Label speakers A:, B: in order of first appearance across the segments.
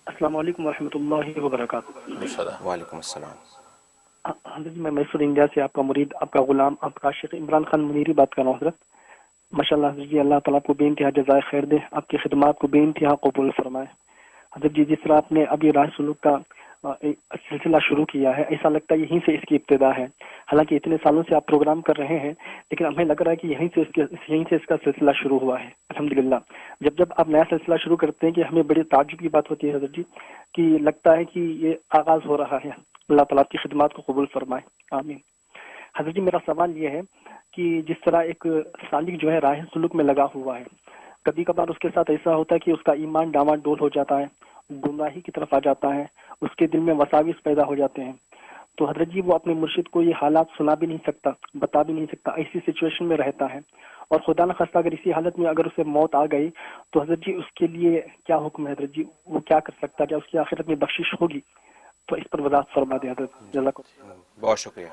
A: السلام علیکم ورحمۃ اللہ وبرکاتہ۔
B: وعلیکم السلام۔
A: حضرت جی، میں میسور انڈیا سے آپ کا مرید، آپ کا غلام، آپ کا شیخ عمران خان منیری بات کر رہا ہوں حضرت۔ ماشاء اللہ حضرت جی، اللہ تعالیٰ کو بے انتہا جزائے خیر دے، آپ کی خدمات کو بے انتہا قبول فرمائے۔ حضرت جی، جس طرح آپ نے اب یہ راہ سلوک کا سلسلہ شروع کیا ہے، ایسا لگتا ہے یہیں سے اس کی ابتدا ہے۔ حالانکہ اتنے سالوں سے آپ پروگرام کر رہے ہیں، لیکن ہمیں لگ رہا ہے کہ یہیں سے اس کا سلسلہ شروع ہوا ہے الحمدللہ۔ جب آپ نیا سلسلہ شروع کرتے ہیں کہ ہمیں بڑی تعجب کی بات ہوتی ہے حضرت جی، کہ لگتا ہے کہ یہ آغاز ہو رہا ہے۔ اللہ تعالیٰ کی خدمات کو قبول فرمائے، آمین۔ حضرت جی، میرا سوال یہ ہے کہ جس طرح ایک سالک جو ہے راہ سلوک میں لگا ہوا ہے، کبھی کبھار اس کے ساتھ ایسا ہوتا ہے کہ اس کا ایمان ڈاواں ڈول ہو جاتا ہے، گمراہی کی طرف آ جاتا ہے، اس کے دل میں وساوس پیدا ہو جاتے ہیں، تو حضرت جی وہ اپنے مرشد کو یہ حالات سنا بھی نہیں سکتا، بتا بھی نہیں سکتا، ایسی سچویشن میں رہتا ہے، اور خدا نخواستہ اگر اسی حالت میں اگر اسے موت آ گئی تو حضرت جی اس کے لیے کیا حکم ہے حضرت جی؟ وہ کیا کر سکتا ہے؟ کیا اس کی آخرت میں بخشش ہوگی؟ تو اس پر وضاحت فرما دیں حضرت، جزاک اللہ۔
B: بہت شکریہ۔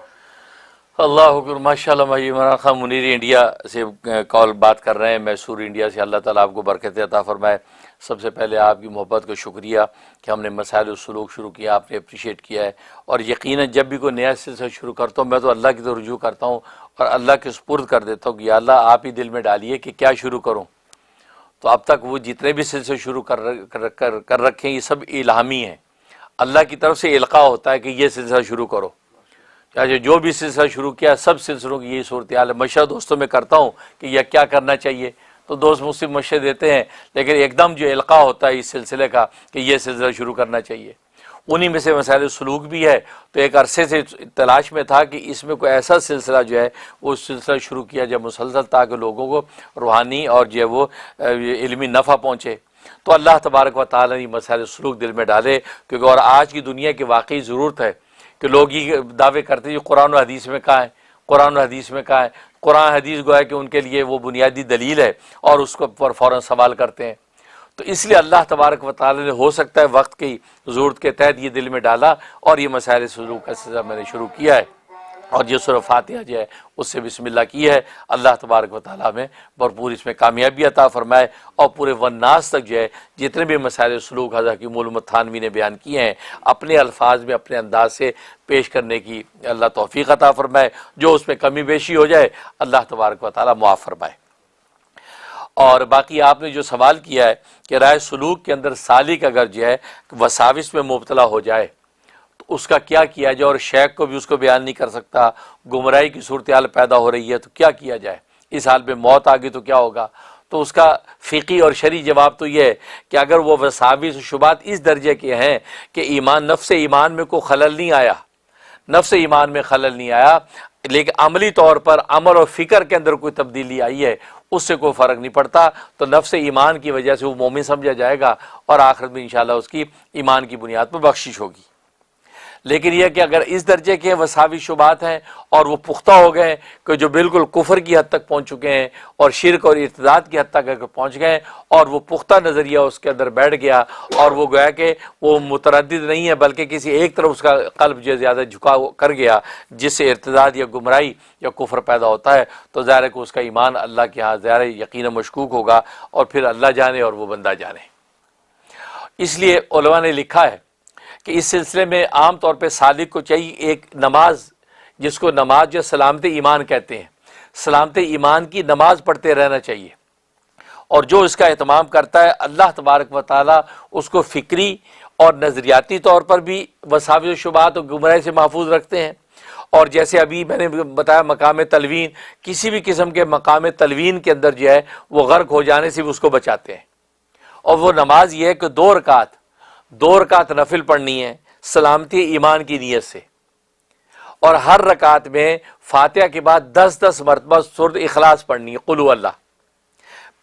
C: اللہ اکبر، ماشاء اللہ۔ میں عمران خان منیری انڈیا سے کال بات کر رہے ہیں، میسور انڈیا سے۔ اللہ تعالیٰ آپ کو برکت عطا فرمائے۔ سب سے پہلے آپ کی محبت کو شکریہ کہ ہم نے مسائل السلوک شروع کیا، آپ نے اپریشیٹ کیا ہے، اور یقیناً جب بھی کوئی نیا سلسلہ شروع کرتا ہوں میں تو اللہ کی طرف رجوع کرتا ہوں اور اللہ کے سپرد کر دیتا ہوں کہ یا اللہ آپ ہی دل میں ڈالیے کہ کیا شروع کروں۔ تو اب تک وہ جتنے بھی سلسلے شروع کر رکھے ہیں یہ سب الہامی ہیں، اللہ کی طرف سے القاء ہوتا ہے کہ یہ سلسلہ شروع کرو۔ چاہے جو بھی سلسلہ شروع کیا سب سلسلوں کی یہی صورتحال ہے۔ مشورہ دوستوں میں کرتا ہوں کہ یہ کیا کرنا چاہیے، تو دوست مجھ سے مشورے دیتے ہیں، لیکن ایک دم جو القاء ہوتا ہے اس سلسلے کا کہ یہ سلسلہ شروع کرنا چاہیے، انہی میں سے مسائل سلوک بھی ہے۔ تو ایک عرصے سے تلاش میں تھا کہ اس میں کوئی ایسا سلسلہ جو ہے وہ سلسلہ شروع کیا جب مسلسل، تاکہ لوگوں کو روحانی اور جو ہے وہ علمی نفع پہنچے۔ تو اللہ تبارک و تعالیٰ نے مسائل سلوک دل میں ڈالے، کیونکہ اور آج کی دنیا کی واقعی ضرورت ہے کہ لوگ یہ دعوے کرتے ہیں قرآن و حدیث میں کہاں ہے، قرآن و حدیث میں کہاں ہے۔ قرآن حدیث گویا کہ ان کے لیے وہ بنیادی دلیل ہے اور اس کو پر فوراً سوال کرتے ہیں۔ تو اس لیے اللہ تبارک و تعالیٰ نے ہو سکتا ہے وقت کی ضرورت کے تحت یہ دل میں ڈالا اور یہ مسائل سلوک کا سلسلہ میں نے شروع کیا ہے، اور یہ سورہ فاتحہ جو ہے اس سے بسم اللہ کی ہے۔ اللہ تبارک و تعالیٰ میں بھرپور اس میں کامیابی عطا فرمائے، اور پورے والناس تک جو ہے جتنے بھی مسائل سلوک حضرت حکیم علومت تھانوی نے بیان کیے ہیں اپنے الفاظ میں اپنے انداز سے پیش کرنے کی اللہ توفیق عطا فرمائے۔ جو اس میں کمی بیشی ہو جائے اللہ تبارک و تعالیٰ معاف فرمائے۔ اور باقی آپ نے جو سوال کیا ہے کہ راہ سلوک کے اندر سالک اگر جو ہے وساوس میں مبتلا ہو جائے تو اس کا کیا کیا جائے، اور شیخ کو بھی اس کو بیان نہیں کر سکتا، گمراہی کی صورتحال پیدا ہو رہی ہے تو کیا کیا جائے، اس حال میں موت آ گئی تو کیا ہوگا؟ تو اس کا فقہی اور شرعی جواب تو یہ ہے کہ اگر وہ وساوس و شبہات اس درجے کے ہیں کہ ایمان، نفس ایمان میں کوئی خلل نہیں آیا، نفس ایمان میں خلل نہیں آیا، لیکن عملی طور پر عمل اور فکر کے اندر کوئی تبدیلی آئی ہے، اس سے کوئی فرق نہیں پڑتا، تو نفس ایمان کی وجہ سے وہ مومن سمجھا جائے گا، اور آخرت میں انشاءاللہ اس کی ایمان کی بنیاد پر بخشش ہوگی۔ لیکن یہ کہ اگر اس درجے کے وساوی شبہات ہیں اور وہ پختہ ہو گئے کہ جو بالکل کفر کی حد تک پہنچ چکے ہیں اور شرک اور ارتداد کی حد تک اگر پہنچ گئے اور وہ پختہ نظریہ اس کے اندر بیٹھ گیا اور وہ گویا کہ وہ متردد نہیں ہے بلکہ کسی ایک طرف اس کا قلب جو زیادہ جھکا کر گیا جس سے ارتداد یا گمراہی یا کفر پیدا ہوتا ہے، تو ظاہر ہے کہ اس کا ایمان اللہ کے ہاں ظاہر یقینا مشکوک ہوگا، اور پھر اللہ جانے اور وہ بندہ جانے۔ اس لیے علماء نے لکھا ہے کہ اس سلسلے میں عام طور پہ سالک کو چاہیے ایک نماز، جس کو نماز جو سلامت ایمان کہتے ہیں، سلامت ایمان کی نماز پڑھتے رہنا چاہیے، اور جو اس کا اہتمام کرتا ہے اللہ تبارک و تعالیٰ اس کو فکری اور نظریاتی طور پر بھی وساوس و شبہات اور گمراہی سے محفوظ رکھتے ہیں۔ اور جیسے ابھی میں نے بتایا مقام تلوین، کسی بھی قسم کے مقام تلوین کے اندر جو ہے وہ غرق ہو جانے سے بھی اس کو بچاتے ہیں۔ اور وہ نماز یہ ہے کہ دو رکعت نفل پڑھنی ہے سلامتی ایمان کی نیت سے، اور ہر رکعت میں فاتحہ کے بعد 10 مرتبہ سورۃ اخلاص پڑھنی ہے، قل هو اللہ۔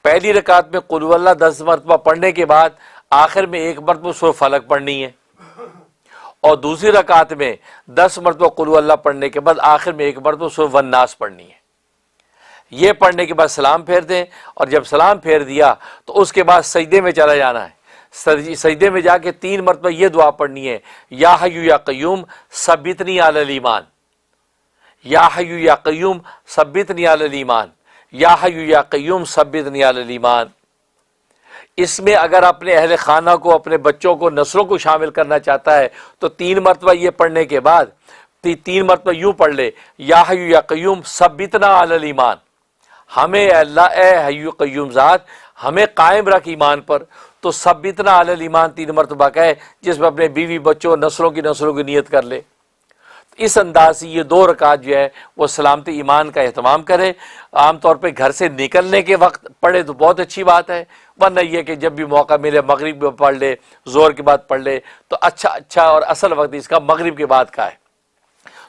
C: پہلی رکعت میں قل هو اللہ 10 مرتبہ پڑھنے کے بعد آخر میں 1 مرتبہ سورۃ فلق پڑھنی ہے، اور دوسری رکعت میں 10 مرتبہ قل هو اللہ پڑھنے کے بعد آخر میں 1 مرتبہ سورۃ والناس پڑھنی ہے۔ یہ پڑھنے کے بعد سلام پھیر دیں، اور جب سلام پھیر دیا تو اس کے بعد سجدے میں چلا جانا ہے۔ سجدے میں جا کے 3 مرتبہ یہ دعا پڑھنی ہے، یا حی یا قیوم ثبتنی علی الایمان، یا حی یا قیوم ثبتنی علی الایمان، یا حی یا قیوم ثبتنی علی الایمان۔ اس میں اگر اپنے اہل خانہ کو، اپنے بچوں کو، نسلوں کو شامل کرنا چاہتا ہے تو 3 مرتبہ یہ پڑھنے کے بعد 3 مرتبہ یوں پڑھ لے، یا حی یا قیوم ثبتنا علی الایمان، ہمیں اے اللہ، اے حی قیوم ذات، ہمیں قائم رکھ ایمان پر. تو ثبتنا علی الایمان 3 مرتبہ کہے، جس میں اپنے بیوی بچوں، نسلوں کی نیت کر لے. اس انداز سے یہ 2 رکعت جو ہے وہ سلامت ایمان کا اہتمام کرے. عام طور پہ گھر سے نکلنے کے وقت پڑھے تو بہت اچھی بات ہے، ورنہ یہ کہ جب بھی موقع ملے مغرب میں پڑھ لے، ظہر کے بعد پڑھ لے، تو اچھا اور اصل وقت اس کا مغرب کے بعد کا ہے.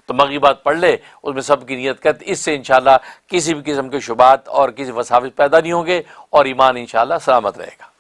C: تو مغرب بعد پڑھ لے، اس میں سب کی نیت کرتے، اس سے انشاءاللہ کسی بھی قسم کے شبہات اور کسی وساوس پیدا نہیں ہوں گے اور ایمان انشاءاللہ سلامت رہے گا.